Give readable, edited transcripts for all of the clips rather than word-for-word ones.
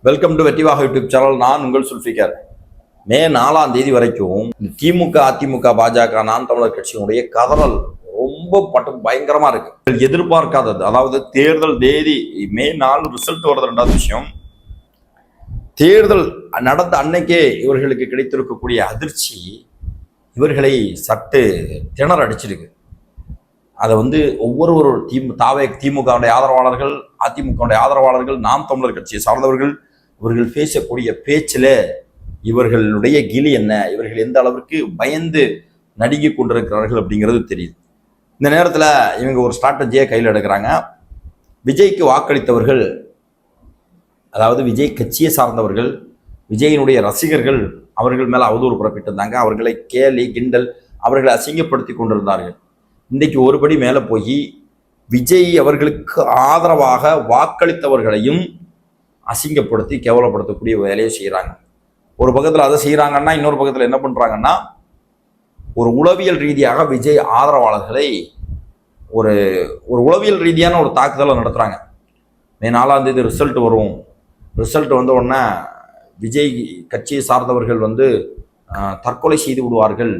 Welcome to வெற்றிவாக YouTube channel. நான் உங்கள் சுல்ஃபிகர். மே 4ஆம் தேதி வரைக்கும் திமுக, அதிமுக, பாஜக, நாம் தமிழர் கட்சியினுடைய கதறல் ரொம்ப பயங்கரமா இருக்கு. எதிர்பார்க்காதது, அதாவது தேர்தல் தேதி மே 4 ரிசல்ட் வருது. ரெண்டாவது விஷயம், தேர்தல் நடந்த அன்னைக்கே இவர்களுக்கு கிடைத்திருக்கக்கூடிய அதிர்ச்சி இவர்களை சட்டு திணற அடிச்சிருக்கு. அதை ஒவ்வொரு திமுகவுடைய ஆதரவாளர்கள், அதிமுகவுடைய ஆதரவாளர்கள், நாம் தமிழர் கட்சியை சார்ந்தவர்கள் இவர்கள் பேசக்கூடிய பேச்சில் இவர்களுடைய கிளி என்ன, இவர்கள் எந்த அளவிற்கு பயந்து நடுங்கி கொண்டிருக்கிறார்கள் அப்படிங்கிறது தெரியுது. இந்த நேரத்தில் இவங்க ஒரு ஸ்ட்ராட்டஜியை கையில் எடுக்கிறாங்க. விஜய்க்கு வாக்களித்தவர்கள், அதாவது விஜய் கட்சியை சார்ந்தவர்கள், விஜயினுடைய ரசிகர்கள் அவர்கள் மேலே அவதூறு புறப்பட்டிருந்தாங்க. அவர்களை கேலி கிண்டல், அவர்களை அசிங்கப்படுத்தி கொண்டிருந்தார்கள். இன்றைக்கு ஒருபடி மேலே போய் விஜய் அவர்களுக்கு ஆதரவாக வாக்களித்தவர்களையும் அசிங்கப்படுத்தி கேவலப்படுத்தக்கூடிய வேலையை செய்கிறாங்க. ஒரு பக்கத்தில் அதை செய்கிறாங்கன்னா, இன்னொரு பக்கத்தில் என்ன பண்ணுறாங்கன்னா, ஒரு உளவியல் ரீதியாக விஜய் ஆதரவாளர்களை ஒரு உளவியல் ரீதியான ஒரு தாக்குதலை நடத்துகிறாங்க. மே 4ஆம் தேதி ரிசல்ட் வரும். ரிசல்ட் வந்த உடனே விஜய் கட்சியை சார்ந்தவர்கள் தற்கொலை செய்து விடுவார்கள்.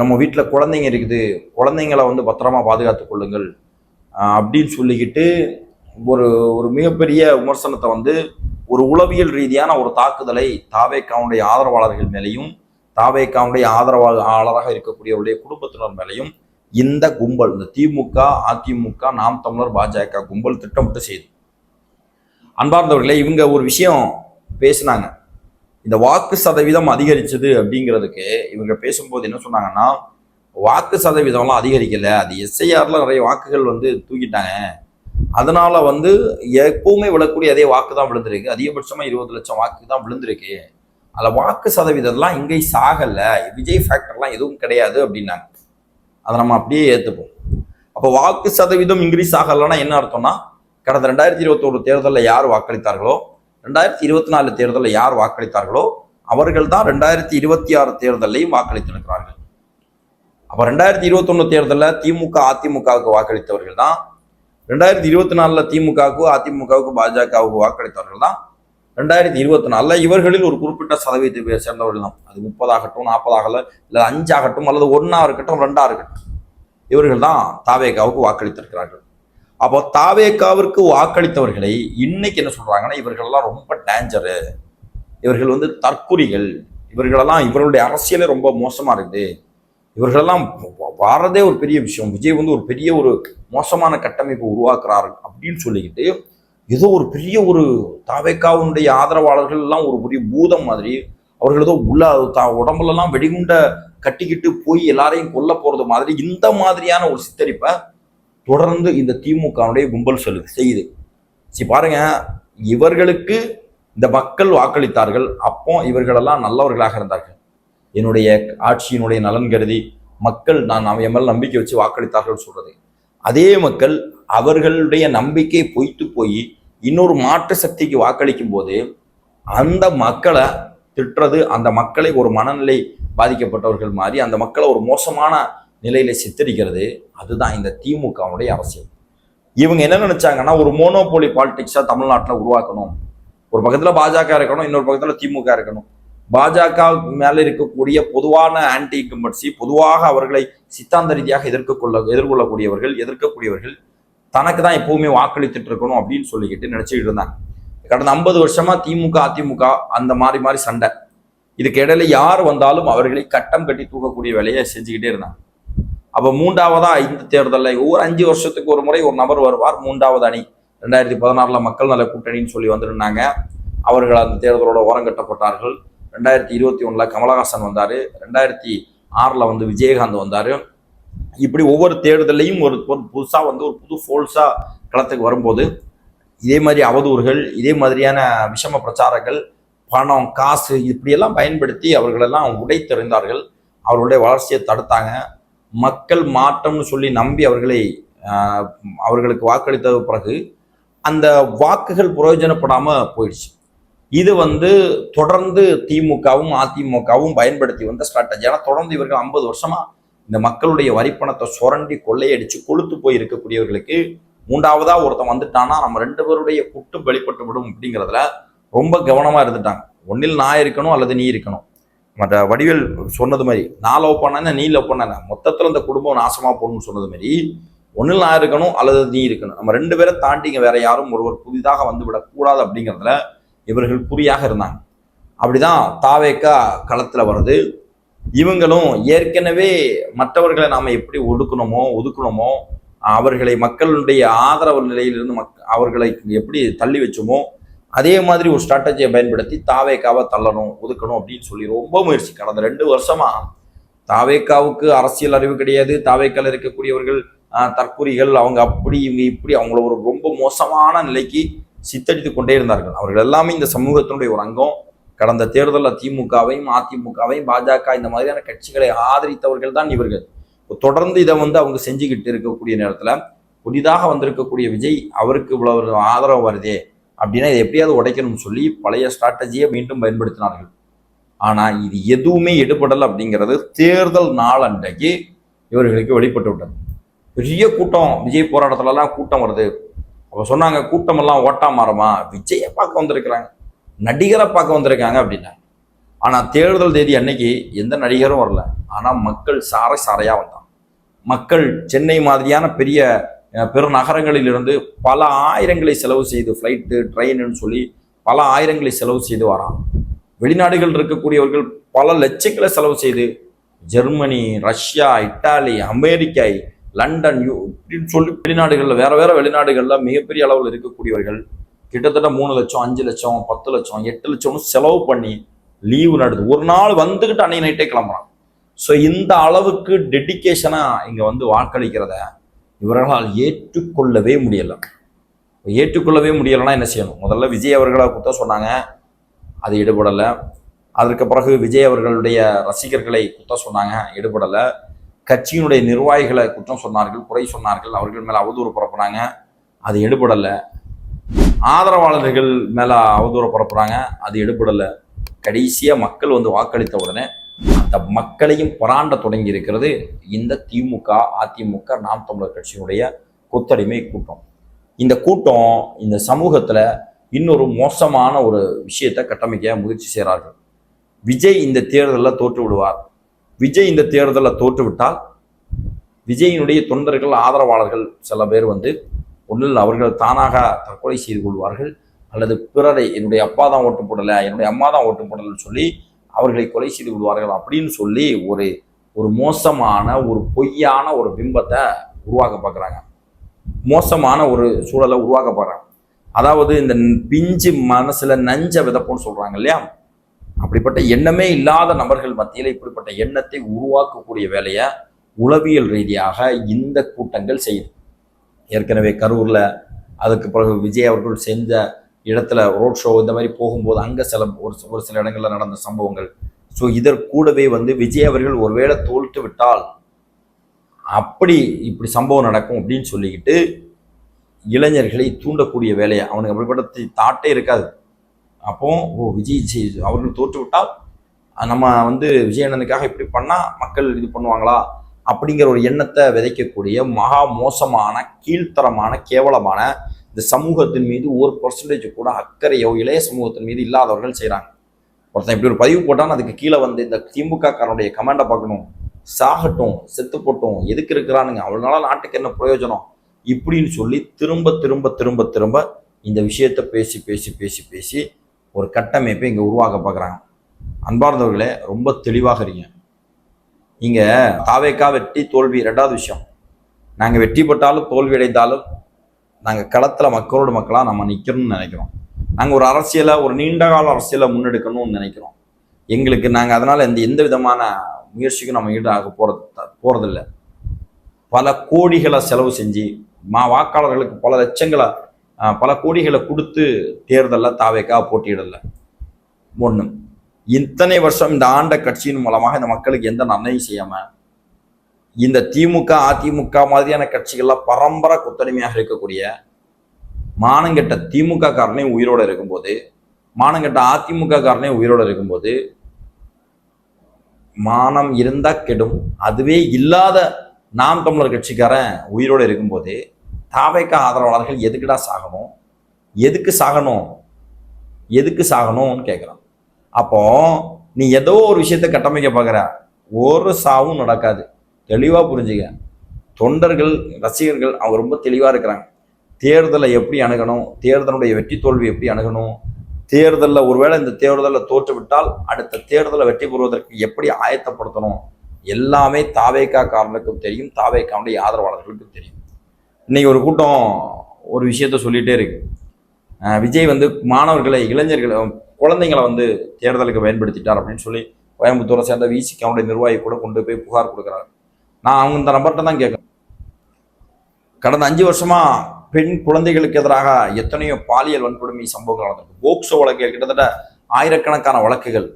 நம்ம வீட்டில் குழந்தைங்க இருக்குது, குழந்தைங்களை பத்திரமா பாதுகாத்து கொள்ளுங்கள் அப்படின்னு சொல்லிக்கிட்டு ஒரு மிகப்பெரிய விமர்சனத்தை ஒரு உளவியல் ரீதியான ஒரு தாக்குதலை தாவேக்காவுடைய ஆதரவாளர்கள் மேலேயும், தாவேக்காவுடைய ஆதரவாளராக இருக்கக்கூடியவருடைய குடும்பத்தினர் மேலேயும் இந்த கும்பல், இந்த திமுக, அதிமுக, நாம் தமிழர், பாஜக கும்பல் திட்டமிட்டு செய்து. அன்பார்ந்தவர்களே, இவங்க ஒரு விஷயம் பேசினாங்க. இந்த வாக்கு சதவீதம் அதிகரிச்சது அப்படிங்கிறதுக்கு இவங்க பேசும்போது என்ன சொன்னாங்கன்னா, வாக்கு சதவீதம்லாம் அதிகரிக்கல, அது எஸ்ஐஆர்ல நிறைய வாக்குகள் தூக்கிட்டாங்க, அதனால எப்பவுமே விழக்கூடிய அதே வாக்கு தான் விழுந்திருக்கு, அதிகபட்சமா 20 லட்சம் வாக்கு தான் விழுந்திருக்கு, அதில் வாக்கு சதவீதம்லாம் இன்க்ரீஸ் ஆகல, விஜய் ஃபேக்டர்லாம் எதுவும் கிடையாது அப்படின்னாங்க. அதை நம்ம அப்படியே ஏற்றுப்போம். அப்போ வாக்கு சதவீதம் இன்க்ரீஸ் ஆகலைன்னா என்ன அர்த்தம்னா, கடந்த 2021 தேர்தலில் யார் வாக்களித்தார்களோ, 2024 தேர்தலில் யார் வாக்களித்தார்களோ அவர்கள் தான் 2026 தேர்தலையும் வாக்களித்திருக்கிறார்கள். அப்போ 2021 தேர்தலில் திமுக, அதிமுகவுக்கு வாக்களித்தவர்கள் தான் 2024 திமுகவுக்கு, அதிமுகவுக்கு, பாஜகவுக்கு வாக்களித்தவர்கள் தான் 2024 இவர்களில் ஒரு குறிப்பிட்ட சதவீதத்தை சேர்ந்தவர்கள் தான். அது 30 ஆகட்டும், 40 ஆகல, இல்லை 5 ஆகட்டும், அல்லது 1 இருக்கட்டும், 2 இருக்கட்டும், இவர்கள் தான் தாவேகாவுக்கு வாக்களித்திருக்கிறார்கள். அப்போ தாவேகாவிற்கு வாக்களித்தவர்களை இன்னைக்கு என்ன சொல்றாங்கன்னா, இவர்களெல்லாம் ரொம்ப டேஞ்சரு, இவர்கள் தற்குறிகள், இவர்களுடைய அரசியலே ரொம்ப மோசமா இருக்குது, இவர்களெல்லாம் வாரதே ஒரு பெரிய விஷயம், விஜய் ஒரு பெரிய ஒரு மோசமான கட்டமைப்பு உருவாக்குறாரு அப்படின்னு சொல்லிக்கிட்டு ஏதோ ஒரு பெரிய ஒரு தாவேகாவுடைய ஆதரவாளர்கள் எல்லாம் ஒரு பெரிய பூதம் மாதிரி, அவர்கள் ஏதோ உடம்புலலாம் வெடிகுண்ட கட்டிக்கிட்டு போய் எல்லாரையும் கொல்ல போறது மாதிரி, இந்த மாதிரியான ஒரு சித்தரிப்பை தொடர்ந்து இந்த திமுகவுடைய கும்பல் செய்யுது. சரி பாருங்க, இவர்களுக்கு இந்த மக்கள் வாக்களித்தார்கள், அப்போ இவர்களெல்லாம் நல்லவர்களாக இருந்தார்கள், என்னுடைய ஆட்சியினுடைய நலன் கருதி மக்கள் நான் என் மேல் நம்பிக்கை வச்சு வாக்களித்தார்கள் சொல்றது. அதே மக்கள் அவர்களுடைய நம்பிக்கை பொய்த்து போய் இன்னொரு மாற்று சக்திக்கு வாக்களிக்கும் போது அந்த மக்களை திட்டுறது, அந்த மக்களை ஒரு மனநிலை பாதிக்கப்பட்டவர்கள் மாதிரி அந்த மக்களை ஒரு மோசமான நிலையில சித்தரிக்கிறது, அதுதான் இந்த திமுகவுடைய அரசியல். இவங்க என்ன நினைச்சாங்கன்னா, ஒரு மோனோபோலி பாலிடிக்ஸா தமிழ்நாட்டில் உருவாக்கணும். ஒரு பக்கத்துல பாஜக இருக்கணும், இன்னொரு பக்கத்துல திமுக இருக்கணும். பாஜக மேல இருக்கக்கூடிய பொதுவான ஆன்டி இன்கம்பன்சி, பொதுவாக அவர்களை சித்தாந்த ரீதியாக எதிர்க்கக்கூடியவர்கள் தனக்கு தான் எப்பவுமே வாக்களித்துட்டு இருக்கணும் அப்படின்னு சொல்லிக்கிட்டு நினைச்சுக்கிட்டு இருந்தாங்க. கடந்த 50 வருஷமா திமுக, அதிமுக அந்த மாறி சண்டை. இதுக்கு இடையில யார் வந்தாலும் அவர்களை கட்டம் கட்டி தூக்கக்கூடிய வேலையை செஞ்சுக்கிட்டே இருந்தாங்க. அப்போ 3ஆவதா இந்த தேர்தலில் ஒவ்வொரு 5 வருஷத்துக்கு ஒரு முறை ஒரு நபர் வருவார். 3வது அணி 2016 மக்கள் நல கூட்டணின்னு சொல்லி வந்துருந்தாங்க. அவர்கள் அந்த தேர்தலோட ஓரங்கட்டப்பட்டார்கள். 2021 கமலஹாசன் வந்தார், 2006 விஜயகாந்த் வந்தார். இப்படி ஒவ்வொரு தேர்தலையும் ஒரு புதுசாக ஒரு புது ஃபோல்ஸா களத்துக்கு வரும்போது இதே மாதிரி அவதூறுகள், இதே மாதிரியான விஷம பிரச்சாரங்கள், பணம், காசு இப்படியெல்லாம் பயன்படுத்தி அவர்களெல்லாம் உடைத்தெறிந்தார்கள். அவர்களுடைய வளர்ச்சியை தடுத்தாங்க. மக்கள் மாற்றம்னு சொல்லி நம்பி அவர்களுக்கு வாக்களித்த பிறகு அந்த வாக்குகள் பிரயோஜனப்படாம போயிடுச்சு. இது தொடர்ந்து திமுகவும் அதிமுகவும் பயன்படுத்தி வந்த ஸ்ட்ராட்டஜி. ஆனால் தொடர்ந்து இவர்கள் 50 வருஷமா இந்த மக்களுடைய வரிப்பணத்தை சுரண்டி கொள்ளையடிச்சு கொளுத்து போய் இருக்கக்கூடியவர்களுக்கு மூன்றாவதா ஒருத்தன் வந்துட்டான்னா நம்ம 2 பேருடைய கூட்டும் வெளிப்பட்டு விடும் அப்படிங்கிறதுல ரொம்ப கவனமா இருந்துட்டாங்க. ஒன்னில் நான் இருக்கணும் அல்லது நீ இருக்கணும். மற்ற வடிவேல் சொன்னது மாதிரி நான் லவ் பண்ணேன்னா நீ லவ் பண்ண மொத்தத்தில் இந்த குடும்பம் நாசமா போகணும்னு சொன்னது மாதிரி ஒன்னில் நான் இருக்கணும் அல்லது நீ இருக்கணும். நம்ம 2 பேரை தாண்டிங்க வேற யாரும் ஒருவர் புதிதாக வந்து விடக்கூடாது அப்படிங்கிறதுல இவர்கள் குறியாக இருந்தாங்க. அப்படிதான் தாவேக்கா களத்துல வருது. இவங்களும் ஏற்கனவே மற்றவர்களை நாம எப்படி ஒதுக்கணுமோ அவர்களை மக்களுடைய ஆதரவு நிலையிலிருந்து அவர்களை எப்படி தள்ளி வச்சோமோ அதே மாதிரி ஒரு ஸ்ட்ராட்டஜியை பயன்படுத்தி தாவேக்காவை தள்ளணும் ஒதுக்கணும் அப்படின்னு சொல்லி ரொம்ப முயற்சி. கடந்த 2 வருஷமா தாவேக்காவுக்கு அரசியல் அறிவு கிடையாது. தாவேக்கால இருக்கக்கூடியவர்கள் தற்குறிகள், அவங்க அப்படி இவங்க இப்படி அவங்கள ஒரு ரொம்ப மோசமான நிலைக்கு சித்தரித்து கொண்டே இருந்தார்கள். அவர்கள் எல்லாமே இந்த சமூகத்தினுடைய ஒரு அங்கம். கடந்த தேர்தலில் திமுகவையும் அதிமுகவையும் பாஜக இந்த மாதிரியான கட்சிகளை ஆதரித்தவர்கள் தான் இவர்கள். தொடர்ந்து இதை அவங்க செஞ்சுக்கிட்டு இருக்கக்கூடிய நேரத்தில் புதிதாக வந்திருக்கக்கூடிய விஜய் அவருக்கு இவ்வளவு ஆதரவு வருதே அப்படின்னா இதை எப்படியாவது உடைக்கணும்னு சொல்லி பழைய ஸ்ட்ராட்டஜியை மீண்டும் பயன்படுத்தினார்கள். ஆனால் இது எதுவுமே எடுபடலை அப்படிங்கிறது தேர்தல் நாள் அன்றைக்கு இவர்களுக்கு வெளிப்பட்டு விட்டது. பெரிய கூட்டம் விஜய் போராட்டத்துலலாம் கூட்டம் வருது. அவங்க சொன்னாங்க கூட்டமெல்லாம் ஓட்டா மாறமா, விஜயை பார்க்க வந்திருக்கிறாங்க, நடிகரை பார்க்க வந்திருக்காங்க அப்படின்னா. ஆனால் தேர்தல் தேதி அன்னைக்கு எந்த நடிகரும் வரல. ஆனால் மக்கள் சாரையாக வந்தாங்க. மக்கள் சென்னை மாதிரியான பெருநகரங்களிலிருந்து பல ஆயிரங்களை செலவு செய்து ஃப்ளைட்டு ட்ரெயின்னு சொல்லி பல ஆயிரங்களை செலவு செய்து வராங்க. வெளிநாடுகள் இருக்கக்கூடியவர்கள் பல லட்சங்களை செலவு செய்து Germany, Russia, Italy, America, London இப்படின்னு சொல்லி வெளிநாடுகளில் வேற வெளிநாடுகளில் மிகப்பெரிய அளவில் இருக்கக்கூடியவர்கள் கிட்டத்தட்ட 3 லட்சம் 5 லட்சம் 10 லட்சம் 8 லட்சம்னு செலவு பண்ணி லீவு நடக்குது. ஒரு நாள் வந்துக்கிட்டு அன்னைக்கு நைட்டே கிளம்புறான். ஸோ இந்த அளவுக்கு டெடிக்கேஷனாக இங்கே வாக்களிக்கிறத இவர்களால் ஏற்றுக்கொள்ளவே முடியலை. என்ன செய்யணும்? முதல்ல விஜய் அவர்களை குற்றம் சொன்னாங்க, அது ஈடுபடலை. அதற்கு பிறகு விஜய் அவர்களுடைய ரசிகர்களை குற்றம் சொன்னாங்க, ஈடுபடலை. கட்சியினுடைய நிர்வாகிகளை குற்றம் சொன்னார்கள், குறை சொன்னார்கள், அவர்கள் மேலே அவதூறு பரப்புனாங்க, அது எடுபடலை. ஆதரவாளர்கள் மேலே அவதூறு பரப்புறாங்க, அது எடுபடலை. கடைசியாக மக்கள் வாக்களித்த உடனே அந்த மக்களையும் பராண்ட தொடங்கி இருக்கிறது இந்த திமுக, அதிமுக, நாம் தமிழர் கட்சியினுடைய கொத்தடிமை கூட்டம். இந்த கூட்டம் இந்த சமூகத்தில் இன்னொரு மோசமான ஒரு விஷயத்தை கட்டமைக்க முயற்சி செய்கிறார்கள். விஜய் இந்த தேர்தலில் தோற்று விடுவார். விஜய் இந்த தேர்தலில் தோற்றுவிட்டால் விஜயினுடைய தொண்டர்கள், ஆதரவாளர்கள் சில பேர் ஒன்றில் அவர்கள் தானாக தற்கொலை செய்து கொள்வார்கள், அல்லது பிறரை என்னுடைய அப்பா தான் ஓட்டு போடலை, என்னுடைய அம்மா தான் ஓட்டு போடலைன்னு சொல்லி அவர்களை கொலை செய்து விடுவார்கள் அப்படின்னு சொல்லி ஒரு மோசமான ஒரு பொய்யான ஒரு பிம்பத்தை உருவாக்க பார்க்குறாங்க. மோசமான ஒரு சூழலை உருவாக்க பார்க்குறாங்க. அதாவது இந்த பிஞ்சு மனசுல நஞ்ச விதப்போன்னு சொல்றாங்க இல்லையா, அப்படிப்பட்ட எண்ணமே இல்லாத நபர்கள் மத்தியில் இப்படிப்பட்ட எண்ணத்தை உருவாக்கக்கூடிய வேலையை உளவியல் ரீதியாக இந்த கூட்டங்கள் செய்யுது. ஏற்கனவே கரூர்ல அதுக்கு பிறகு விஜய் அவர்கள் செஞ்ச இடத்துல ரோட் ஷோ இந்த மாதிரி போகும்போது அங்கே ஒரு சில இடங்களில் நடந்த சம்பவங்கள். ஸோ இதற்கூடவே விஜய் அவர்கள் ஒருவேளை தோல்த்து விட்டால் இப்படி சம்பவம் நடக்கும் அப்படின்னு சொல்லிக்கிட்டு இளைஞர்களை தூண்டக்கூடிய வேலையை அவனுக்கு அப்படிப்பட்ட தாட்டே இருக்காது. அப்போ விஜய் அவர்கள் தோற்று விட்டால் நம்ம விஜயண்ணனுக்காக இப்படி பண்ணால் மக்கள் இது பண்ணுவாங்களா அப்படிங்கிற ஒரு எண்ணத்தை விதைக்கக்கூடிய மகா மோசமான, கீழ்த்தரமான, கேவலமான இந்த சமூகத்தின் மீது 1% கூட அக்கறையோ இளைய சமூகத்தின் மீது இல்லாதவர்கள் செய்கிறாங்க. ஒருத்தன் இப்படி ஒரு பதிவு போட்டான்னு அதுக்கு கீழே இந்த திமுக காரனுடைய கமெண்டை பார்க்கணும், சாகட்டும், செத்து போட்டும், எதுக்கு இருக்கிறானுங்க, அவனால நாட்டுக்கு என்ன பிரயோஜனம் இப்படின்னு சொல்லி திரும்ப திரும்ப திரும்ப திரும்ப இந்த விஷயத்தை பேசி பேசி பேசி பேசி ஒரு கட்டமைப்பை இங்கே உருவாக்க பார்க்குறாங்க. அன்பார்ந்தவர்களே, ரொம்ப தெளிவாக இருங்க. இங்கே தாவேக்கா வெற்றி தோல்வி ரெண்டாவது விஷயம். நாங்கள் வெற்றி பெற்றாலும் தோல்வி அடைந்தாலும் நாங்கள் களத்தில் மக்களோட மக்களாக நம்ம நிற்கணும்னு நினைக்கிறோம். நாங்கள் ஒரு அரசியலை, ஒரு நீண்ட கால அரசியலை முன்னெடுக்கணும்னு நினைக்கிறோம். எங்களுக்கு நாங்கள் அதனால் எந்த விதமான முயற்சிக்கும் நம்ம ஈடாக போகிறதில்ல. பல கோடிகளை செலவு செஞ்சு வாக்காளர்களுக்கு பல லட்சங்களை பல கோடிகளை கொடுத்து தேர்தலில் தாவேக்கா போட்டியிடலை. ஒன்று, இத்தனை வருஷம் இந்த ஆண்ட கட்சியின் மூலமாக இந்த மக்களுக்கு எந்த நன்மையும் செய்யாமல் இந்த திமுக, அதிமுக மாதிரியான கட்சிகள்லாம் பரம்பரை கொத்தடிமையாக இருக்கக்கூடிய மானங்கெட்ட திமுக காரனே உயிரோடு இருக்கும்போது, மானங்கெட்ட அதிமுக காரனே உயிரோடு இருக்கும்போது, மானம் இருந்தா கெடும் அதுவே இல்லாத நாம் தமிழர் கட்சிக்காரன் உயிரோடு இருக்கும்போது தாவேக்கா ஆதரவாளர்கள் எதுக்குடா சாகணும், எதுக்கு சாகணும்னு கேட்குறான். அப்போ நீ ஏதோ ஒரு விஷயத்த கட்டமைக்க பார்க்குற, ஒரு சாவும் நடக்காது. தெளிவாக புரிஞ்சுக்க. தொண்டர்கள், ரசிகர்கள் அவங்க ரொம்ப தெளிவாக இருக்கிறாங்க. தேர்தலை எப்படி அணுகணும், தேர்தலுடைய வெற்றி தோல்வி எப்படி அணுகணும், தேர்தலில் ஒருவேளை இந்த தேர்தலில் தோற்றுவிட்டால் அடுத்த தேர்தலை வெற்றி பெறுவதற்கு எப்படி ஆயத்தப்படுத்தணும், எல்லாமே தாவேக்காரனுக்கும் தெரியும், தாவேக்காவுடைய ஆதரவாளர்களுக்கும் தெரியும். இன்னைக்கு ஒரு கூட்டம் ஒரு விஷயத்த சொல்லிகிட்டே இருக்கு. விஜய் வந்து மாணவர்களை, இளைஞர்களை, குழந்தைங்களை வந்து தேர்தலுக்கு பயன்படுத்திட்டார் அப்படின்னு சொல்லி கோயம்புத்தூரை சேர்ந்த விசிகாவுடைய நிர்வாகி கூட கொண்டு போய் புகார் கொடுக்குறாரு. நான் அவங்க இந்த நம்பர்கிட்ட தான் கேட்குறேன். கடந்த 5 வருஷமா பெண் குழந்தைகளுக்கு எதிராக எத்தனையோ பாலியல் வன்கொடுமை சம்பவங்கள் நடந்திருக்கு. போக்சோ வழக்குகள் கிட்டத்தட்ட ஆயிரக்கணக்கான வழக்குகள்,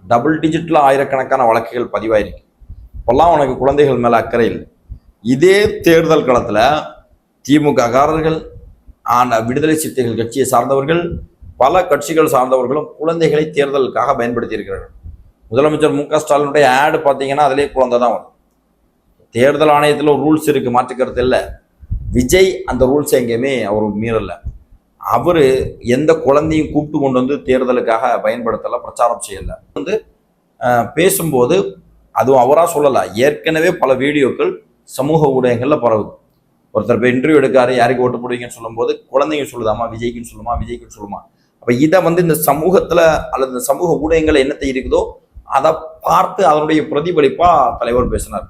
டபுள் டிஜிட்ல ஆயிரக்கணக்கான வழக்குகள் பதிவாயிருக்கு. இப்பெல்லாம் உனக்கு குழந்தைகள் மேல அக்கறை இல்லை. இதே தேர்தல் களத்துல திமுக காரர்கள், விடுதலை சிறுத்தைகள் கட்சியை சார்ந்தவர்கள், பல கட்சிகள் சார்ந்தவர்களும் குழந்தைகளை தேர்தலுக்காக பயன்படுத்தி இருக்கிறார்கள். முதலமைச்சர் மு க ஸ்டாலினுடைய ஆடு பார்த்தீங்கன்னா அதிலே குழந்தை தான் வரும். தேர்தல் ஆணையத்தில் ஒரு ரூல்ஸ் இருக்கு, மாற்றுக்கிறது இல்லை. விஜய் அந்த ரூல்ஸ் எங்கேயுமே அவர் மீறல. அவரு எந்த குழந்தையும் கூப்பிட்டு கொண்டு வந்து தேர்தலுக்காக பயன்படுத்தல, பிரச்சாரம் செய்யல. வந்து பேசும்போது அதுவும் அவரா சொல்லல, ஏற்கனவே பல வீடியோக்கள் சமூக ஊடகங்கள்ல பரவுது. ஒருத்தர் போய் இன்டர்வியூ எடுக்காரு, யாருக்கு ஓட்டு போடுவீங்கன்னு சொல்லும் போது குழந்தைங்க சொல்லுதாமா, விஜய்க்குன்னு சொல்லுமா. அப்ப இதை வந்து இந்த சமூகத்துல அல்லது இந்த சமூக ஊடகங்கள் என்னத்தை இருக்குதோ அதை பார்த்து அதனுடைய பிரதிபலிப்பா தலைவர் பேசினார்.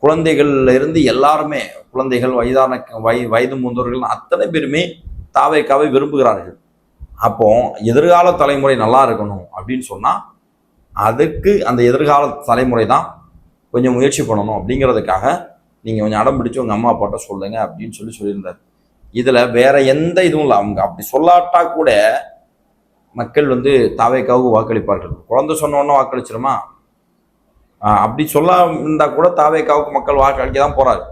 குழந்தைகள்ல இருந்து எல்லாருமே, குழந்தைகள், வயது மூந்தவர்கள் அத்தனை பேருமே தாவேக்காவை விரும்புகிறார்கள். அப்போ எதிர்கால தலைமுறை நல்லா இருக்கணும் அப்படின்னு சொன்னா அதுக்கு அந்த எதிர்கால தலைமுறை தான் கொஞ்சம் முயற்சி பண்ணணும். அப்படிங்கிறதுக்காக நீங்க கொஞ்சம் அடம் பிடிச்சு உங்க அம்மா அப்பாட்ட சொல்லுங்க அப்படின்னு சொல்லியிருந்தார். இதுல வேற எந்த இதுவும் இல்லை. அவங்க அப்படி சொல்லாட்டா கூட மக்கள் வந்து தாவேக்காவுக்கு வாக்களிப்பார்கள். குழந்தை சொன்னோன்னு வாக்களிச்சிருமா? அப்படி சொல்ல இருந்தா கூட தாவேக்காவுக்கு மக்கள் வாக்களிக்க தான் போறாரு.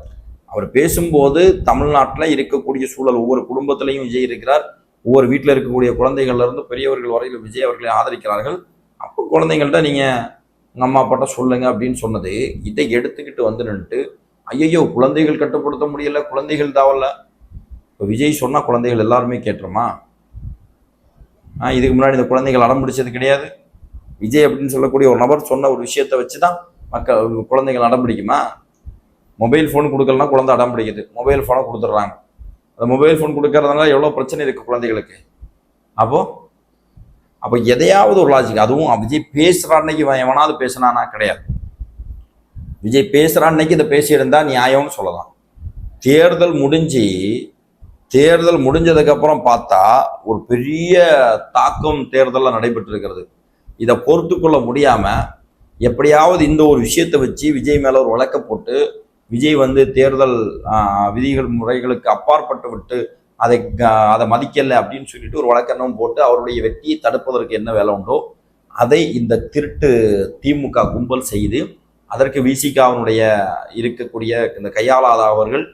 அவர் பேசும்போது தமிழ்நாட்டில் இருக்கக்கூடிய சூழல், ஒவ்வொரு குடும்பத்திலையும் விஜய் இருக்கிறார், ஒவ்வொரு வீட்டில் இருக்கக்கூடிய குழந்தைகள்ல இருந்து பெரியவர்கள் வரையில் விஜய் அவர்களை ஆதரிக்கிறார்கள். அப்போ குழந்தைங்கள்ட்ட நீங்க உங்க அம்மா அப்பாட்ட சொல்லுங்க அப்படின்னு சொன்னது, இதை எடுத்துக்கிட்டு வந்து நின்றுட்டு ஐயோ குழந்தைகள் கட்டுப்படுத்த முடியல, குழந்தைகள் தாவல்ல. இப்போ விஜய் சொன்னா குழந்தைகள் எல்லாருமே கேட்டுருமா? இதுக்கு முன்னாடி இந்த குழந்தைகள் அடம் பிடிச்சது கிடையாது. விஜய் அப்படின்னு சொல்லக்கூடிய ஒரு நபர் சொன்ன ஒரு விஷயத்த வச்சுதான் குழந்தைகள் அடம் பிடிக்குமா? மொபைல் ஃபோன் கொடுக்கலன்னா குழந்தை அடம் பிடிக்குது, மொபைல் ஃபோனை கொடுத்துட்றாங்க. அந்த மொபைல் ஃபோன் கொடுக்கறதுனால எவ்வளோ பிரச்சனை இருக்கு குழந்தைகளுக்கு. அப்போ எதையாவது ஒரு லாஜிக், அதுவும் விஜய் பேசுகிற அன்னைக்கு எவனாவது பேசினானா? கிடையாது. விஜய் பேசுகிற அன்னைக்கு இதை பேசியிருந்தா நியாயம்னு சொல்லலாம். தேர்தல் முடிஞ்சதுக்கப்புறம் பார்த்தா ஒரு பெரிய தாக்கம் தேர்தலில் நடைபெற்று இருக்கிறது. இதை பொறுத்து கொள்ள முடியாம எப்படியாவது இந்த ஒரு விஷயத்தை வச்சு விஜய் மேல ஒரு வழக்க போட்டு விஜய் வந்து தேர்தல் விதிகள் முறைகளுக்கு அப்பாற்பட்டு விட்டு அதை மதிக்கல அப்படின்னு சொல்லிட்டு ஒரு வழக்கெண்ணம் போட்டு அவருடைய வெற்றியை தடுப்பதற்கு என்ன வேலை உண்டோ அதை இந்த திருட்டு திமுக கும்பல் செய்து அதற்கு விசிகாவினுடைய இருக்கக்கூடிய இந்த கையாளாத அவர்கள்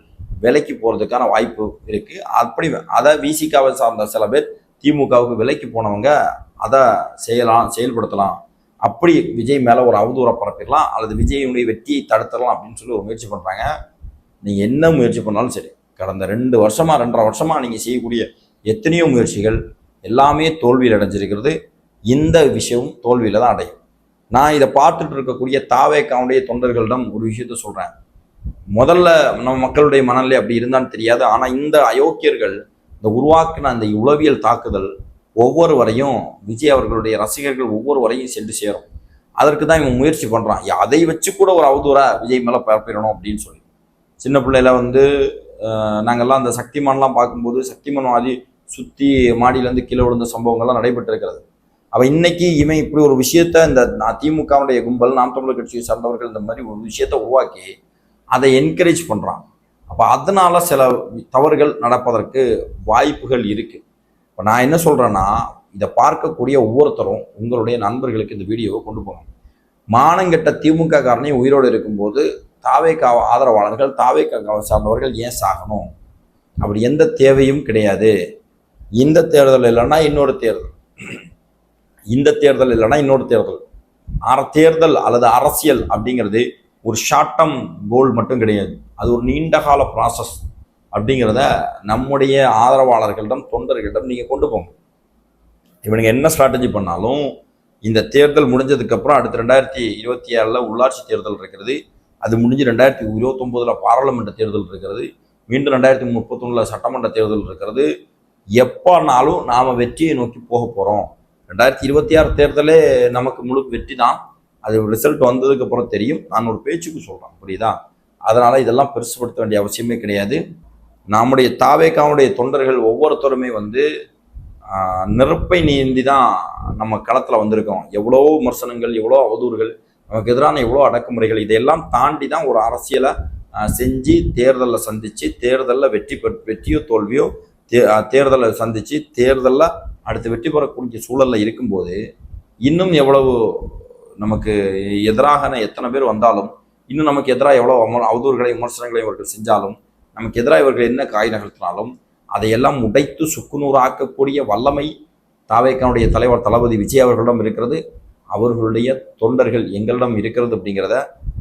விலைக்கு போறதுக்கான வாய்ப்பு இருக்கு. அப்படி அதை விசிகாவை சார்ந்த சில பேர் திமுகவுக்கு விலைக்கு போனவங்க அதை செயல்படுத்தலாம், அப்படி விஜய் மேல ஒரு அவதூறை பரப்பிடலாம் அல்லது விஜயுடைய வெற்றியை தடுத்துடலாம் அப்படின்னு சொல்லி ஒரு முயற்சி பண்றாங்க. நீங்க என்ன முயற்சி பண்ணாலும் சரி, கடந்த 2.5 வருஷமா நீங்க செய்யக்கூடிய எத்தனையோ முயற்சிகள் எல்லாமே தோல்வியில் அடைஞ்சிருக்கிறது. இந்த விஷயம் தோல்வியில தான் அடையும். நான் இதை பார்த்துட்டு இருக்கக்கூடிய தாவேக்காவுடைய தொண்டர்களிடம் ஒரு விஷயத்த சொல்றேன். முதல்ல நம்ம மக்களுடைய மனநிலை அப்படி இருந்தான்னு தெரியாது. ஆனா இந்த அயோக்கியர்கள் இந்த உருவாக்கின அந்த உளவியல் தாக்குதல் ஒவ்வொருவரையும், விஜய் அவர்களுடைய ரசிகர்கள் ஒவ்வொருவரையும் சென்று சேரும். அதற்கு தான் இவன் முயற்சி பண்றான். அதை வச்சு கூட ஒரு அவதூறா விஜய் மேல பரப்பிடணும் அப்படின்னு சொல்லி. சின்ன பிள்ளையில வந்து நாங்கெல்லாம் அந்த சக்திமான்லாம் பார்க்கும்போது சக்திமான் மாதிரி சுத்தி மாடியிலேருந்து கீழே விழுந்த சம்பவங்கள்லாம் நடைபெற்று இருக்கிறது. அவன் இன்னைக்கு இவன் இப்படி ஒரு விஷயத்த இந்த திமுகவுடைய கும்பல், நாம் தமிழர் கட்சியை சார்ந்தவர்கள் இந்த மாதிரி ஒரு விஷயத்த உருவாக்கி அதை என்கரேஜ் பண்றான். அப்ப அதனால சில தவறுகள் நடப்பதற்கு வாய்ப்புகள் இருக்கு. இப்போ நான் என்ன சொல்றேன்னா, இதை பார்க்கக்கூடிய ஒவ்வொருத்தரும் உங்களுடைய நண்பர்களுக்கு இந்த வீடியோவை கொண்டு போகணும். மானங்கெட்ட திமுக காரனே உயிரோடு இருக்கும்போது தாவேக்கா ஆதரவாளர்கள், தாவேக்காவை சார்ந்தவர்கள் ஏன் சாகணும்? அப்படி எந்த தேவையும் கிடையாது. இந்த தேர்தல் இல்லைன்னா இன்னொரு தேர்தல், இந்த தேர்தல் இல்லைன்னா இன்னொரு தேர்தல். தேர்தல் அல்லது அரசியல் அப்படிங்கிறது ஒரு ஷார்ட் டேர்ம் கோல் மட்டும் கிடையாது. அது ஒரு நீண்ட கால ப்ராசஸ். அப்படிங்கிறத நம்முடைய ஆதரவாளர்களிடம் தொண்டர்களிடம் நீங்கள் கொண்டு போங்க. இவனுங்க என்ன ஸ்ட்ராட்டஜி பண்ணாலும் இந்த தேர்தல் முடிஞ்சதுக்கப்புறம் அடுத்து 2027 உள்ளாட்சி தேர்தல் இருக்கிறது, அது முடிஞ்சு 2029 பாராளுமன்ற தேர்தல் இருக்கிறது, மீண்டும் 2031 சட்டமன்ற தேர்தல் இருக்கிறது. எப்போனாலும் நாம் வெற்றியை நோக்கி போக போகிறோம். 2026 தேர்தலே நமக்கு முழு வெற்றி தான். அது ரிசல்ட் வந்ததுக்கு அப்புறம் தெரியும். நான் ஒரு பேச்சுக்கு சொல்கிறேன், புரியுதா? அதனால் இதெல்லாம் பெருசுப்படுத்த வேண்டிய அவசியமே கிடையாது. நம்முடைய தாவேகாவுடைய தொண்டர்கள் ஒவ்வொருத்தருமே நெருப்பை நீந்தி தான் நம்ம களத்தில் வந்திருக்கோம். எவ்வளோ விமர்சனங்கள், எவ்வளோ அவதூறுகள், நமக்கு எதிரான எவ்வளோ அடக்குமுறைகள், இதையெல்லாம் தாண்டி தான் ஒரு அரசியலை செஞ்சு தேர்தலில் சந்தித்து தேர்தலில் வெற்றியோ தோல்வியோ தேர்தலை சந்தித்து தேர்தலில் அடுத்து வெற்றி பெறக்கூடிய சூழலில் இருக்கும்போது இன்னும் எவ்வளவு நமக்கு எதிராக எத்தனை பேர் வந்தாலும், இன்னும் நமக்கு எதிராக எவ்வளோ அவதூறுகளை விமர்சனங்களை இவர்கள் செஞ்சாலும், நமக்கு எதிராக இவர்கள் என்ன காய் நகர்த்தினாலும் அதையெல்லாம் உடைத்து சுக்குநூறு ஆக்கக்கூடிய வல்லமை தாவேக்கானுடைய தலைவர் தளபதி விஜய் அவர்களிடம் இருக்கிறது. அவர்களுடைய தொண்டர்கள் எங்களிடம் இருக்கிறது அப்படிங்கிறத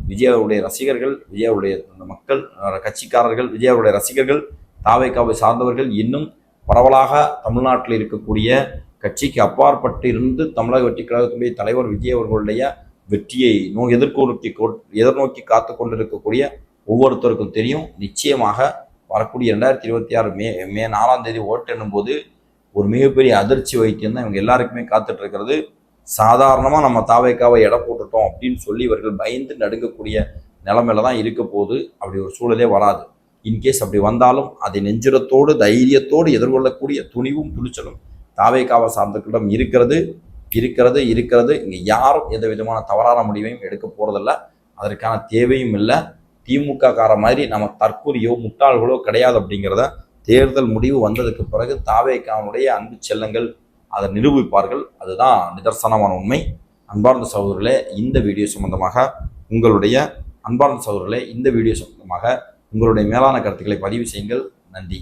விஜய் அவருடைய ரசிகர்கள், விஜய் அவருடைய மக்கள், கட்சிக்காரர்கள், விஜய் அவருடைய ரசிகர்கள், தாவேக்காவை சார்ந்தவர்கள் இன்னும் பரவலாக தமிழ்நாட்டில் இருக்கக்கூடிய கட்சிக்கு அப்பாற்பட்டு இருந்து தமிழக வெற்றி கழகத்துடைய தலைவர் விஜய் அவர்களுடைய வெற்றியை எதிர்நோக்கி காத்து கொண்டிருக்கக்கூடிய ஒவ்வொருத்தருக்கும் தெரியும். நிச்சயமாக வரக்கூடிய 2026 மே 4 ஓட்டு எண்ணும்போது ஒரு மிகப்பெரிய அதிர்ச்சி வைத்தியம் தான் இவங்க எல்லாருக்குமே காத்துட்டு இருக்கிறது. சாதாரணமாக நம்ம தாவேக்காவை எடை போட்டுட்டோம் அப்படின்னு சொல்லி இவர்கள் பயந்து நடுங்கக்கூடிய நிலைமையில தான் இருக்க போது. அப்படி ஒரு சூழலே வராது. இன்கேஸ் அப்படி வந்தாலும் அதை நெஞ்சுரத்தோடு தைரியத்தோடு எதிர்கொள்ளக்கூடிய துணிவும் துணிச்சலும் தாவேக்காவை சார்ந்தவர்களிடம் இருக்கிறது. இங்கே யாரும் எந்த விதமான தவறான முடிவையும் எடுக்க போறதில்ல. அதற்கான தேவையும் இல்லை. திமுக கார மாதிரி நம்ம தற்கொலையோ முட்டாள்களோ கிடையாது அப்படிங்கிறத தேர்தல் முடிவு வந்ததுக்கு பிறகு தாவேக்காவுடைய அன்பு செல்லங்கள் அதை நிரூபிப்பார்கள். அதுதான் நிதர்சனமான உண்மை. அன்பார்ந்த சகோதரர்களே, இந்த வீடியோ சம்பந்தமாக உங்களுடைய மேலான கருத்துக்களை பதிவு செய்யுங்கள். நன்றி.